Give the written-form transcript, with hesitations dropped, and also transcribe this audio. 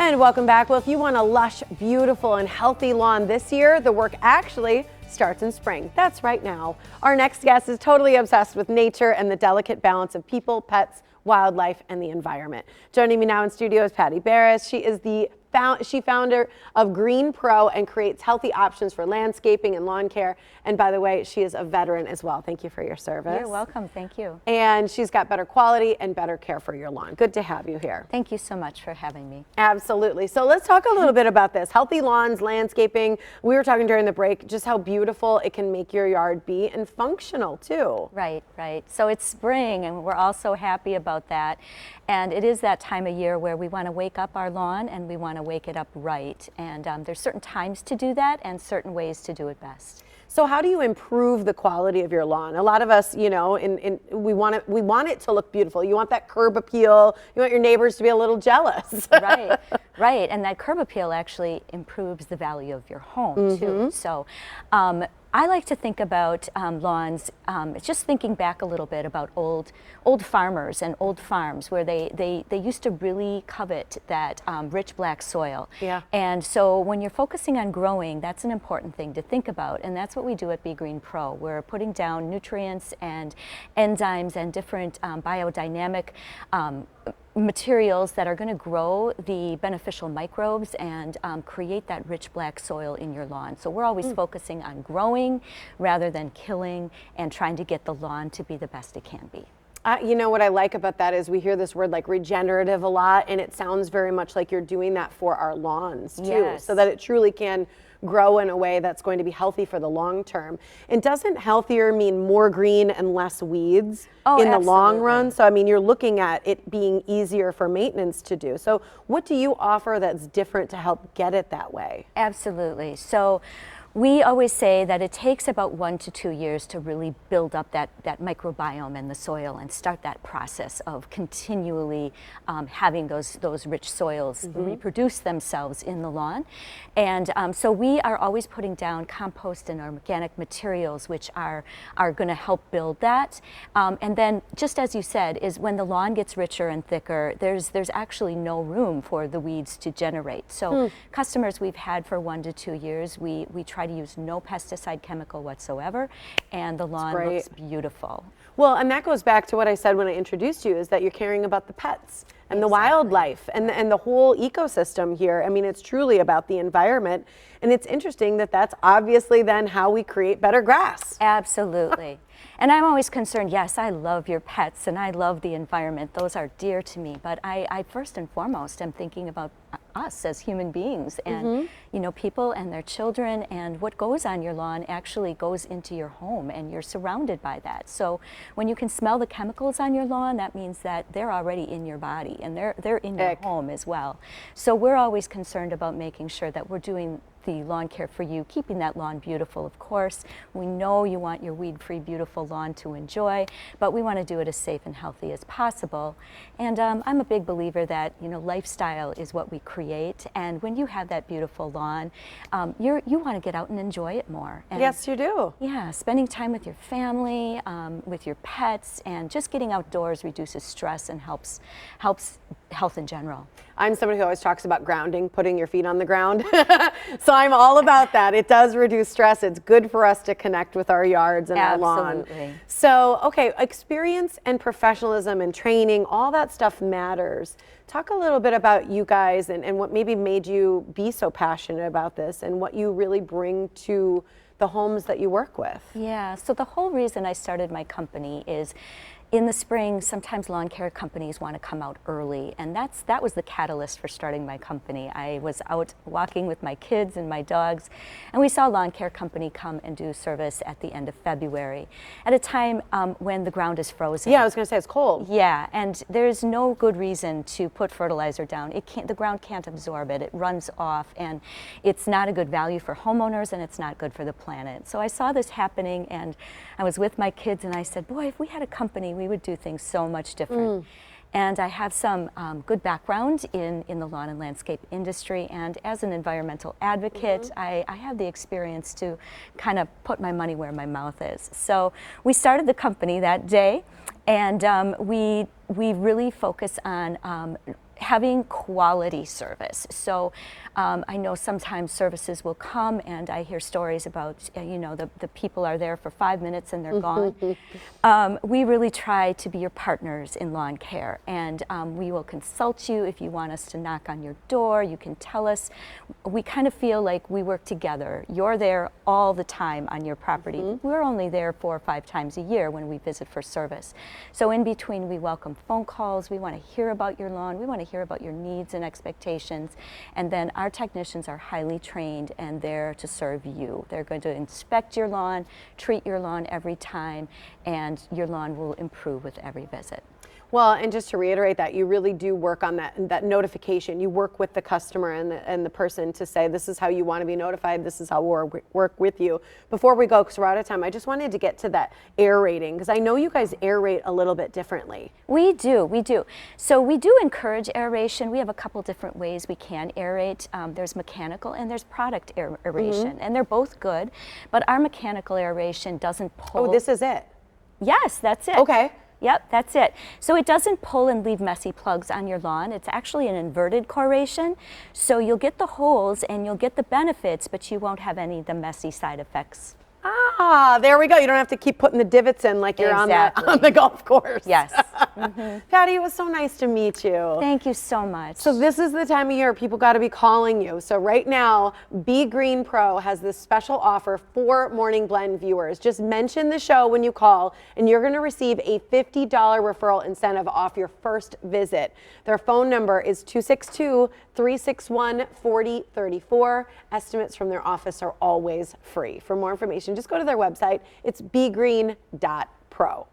And welcome back. Well, if you want a lush, beautiful, and healthy lawn this year, the work actually starts in spring. That's right now. Our next guest is totally obsessed with nature and the delicate balance of people, pets, wildlife, and the environment. Joining me now in studio is Patty Barris. She is the founder of Green Pro and creates healthy options for landscaping and lawn care. And by the way, she is a veteran as well. Thank you for your service. You're welcome. Thank you. And she's got better quality and better care for your lawn. Good to have you here. Thank you so much for having me. Absolutely. So let's talk a little bit about this. Healthy lawns, landscaping. We were talking during the break just how beautiful it can make your yard be and functional too. Right, right. So it's spring and we're all so happy about that. And it is that time of year where we want to wake up our lawn and we want to wake it up right. And there's certain times to do that and certain ways to do it best. So how do you improve the quality of your lawn? A lot of us, you know, we want it to look beautiful. You want that curb appeal. You want your neighbors to be a little jealous. Right, right. And that curb appeal actually improves the value of your home too. So I like to think about lawns, just thinking back a little bit about old farmers and old farms where they used to really covet that rich black soil. Yeah. And so when you're focusing on growing, that's an important thing to think about. And that's what we do at Be Green Pro. We're putting down nutrients and enzymes and different biodynamic materials that are going to grow the beneficial microbes and create that rich black soil in your lawn. So we're always focusing on growing rather than killing and trying to get the lawn to be the best it can be. You know what I like about that is we hear this word like regenerative a lot, and it sounds very much like you're doing that for our lawns too, Yes. so that it truly can grow in a way that's going to be healthy for the long term. And doesn't healthier mean more green and less weeds in the long run? So I mean, you're looking at it being easier for maintenance to do. So what do you offer that's different to help get it that way? Absolutely. So we always say that it takes about 1 to 2 years to really build up that microbiome in the soil and start that process of continually having those rich soils reproduce themselves in the lawn. And so we are always putting down compost and organic materials which are going to help build that. And then just as you said, is when the lawn gets richer and thicker, there's actually no room for the weeds to generate. So customers we've had for 1 to 2 years, we try to use no pesticide chemical whatsoever, and the lawn looks beautiful. Well, and that goes back to what I said when I introduced you, is that you're caring about the pets and the wildlife and the whole ecosystem here. I mean, it's truly about the environment, and it's interesting that that's obviously then how we create better grass. Absolutely. And I'm always concerned, yes, I love your pets and I love the environment. Those are dear to me. But I first and foremost am thinking about us as human beings and, you know, people and their children, and what goes on your lawn actually goes into your home and you're surrounded by that. So when you can smell the chemicals on your lawn, that means that they're already in your body and they're in your home as well. So we're always concerned about making sure that we're doing the lawn care for you, keeping that lawn beautiful, of course. We know you want your weed-free, beautiful lawn to enjoy, but we want to do it as safe and healthy as possible. And I'm a big believer that, you know, lifestyle is what we create, and when you have that beautiful lawn, you want to get out and enjoy it more. And yes, you do. yeah, spending time with your family, with your pets, and just getting outdoors reduces stress and helps health in general. I'm somebody who always talks about grounding, putting your feet on the ground. So I'm all about that. It does reduce stress. It's good for us to connect with our yards and our lawn. So, okay, experience and professionalism and training, all that stuff matters. Talk a little bit about you guys and what maybe made you be so passionate about this and what you really bring to the homes that you work with. Yeah, so the whole reason I started my company is in the spring, sometimes lawn care companies want to come out early, and that was the catalyst for starting my company. I was out walking with my kids and my dogs, and we saw a lawn care company come and do service at the end of February, at a time when the ground is frozen. Yeah, I was going to say it's cold. Yeah, and there's no good reason to put fertilizer down. The ground can't absorb it. It runs off, and it's not a good value for homeowners, and it's not good for the planet. So I saw this happening, and I was with my kids, and I said, boy, if we had a company, we would do things so much different. And I have some good background in the lawn and landscape industry, and as an environmental advocate, I have the experience to kind of put my money where my mouth is. So we started the company that day, and we really focus on having quality service. So I know sometimes services will come and I hear stories about, the people are there for 5 minutes and they're gone. We really try to be your partners in lawn care, and we will consult you if you want us to knock on your door. You can tell us. We kind of feel like we work together. You're there all the time on your property. We're only there 4 or 5 times a year when we visit for service. So in between, we welcome phone calls. We want to hear about your lawn. We want to hear about your needs and expectations. And then our technicians are highly trained and there to serve you. They're going to inspect your lawn, treat your lawn every time, and your lawn will improve with every visit. Well, and just to reiterate that, you really do work on that notification. You work with the customer and the person to say, this is how you want to be notified, this is how we'll work with you. Before we go, because we're out of time, I just wanted to get to that aerating, because I know you guys aerate a little bit differently. We do. So we do encourage aeration. We have a couple different ways we can aerate. There's mechanical and there's product aeration, and they're both good, but our mechanical aeration doesn't pull. Oh, this is it? Yes, that's it. Okay. Yep, that's it. So it doesn't pull and leave messy plugs on your lawn. It's actually an inverted coration. So you'll get the holes and you'll get the benefits, but you won't have any of the messy side effects. Ah, there we go. You don't have to keep putting the divots in like you're on the golf course. Yes. Patty, it was so nice to meet you. Thank you so much. So this is the time of year people got to be calling you. So right now, Be Green Pro has this special offer for Morning Blend viewers. Just mention the show when you call, and you're going to receive a $50 referral incentive off your first visit. Their phone number is 262-361-4034. Estimates from their office are always free. For more information, just go to their website. It's begreen.pro.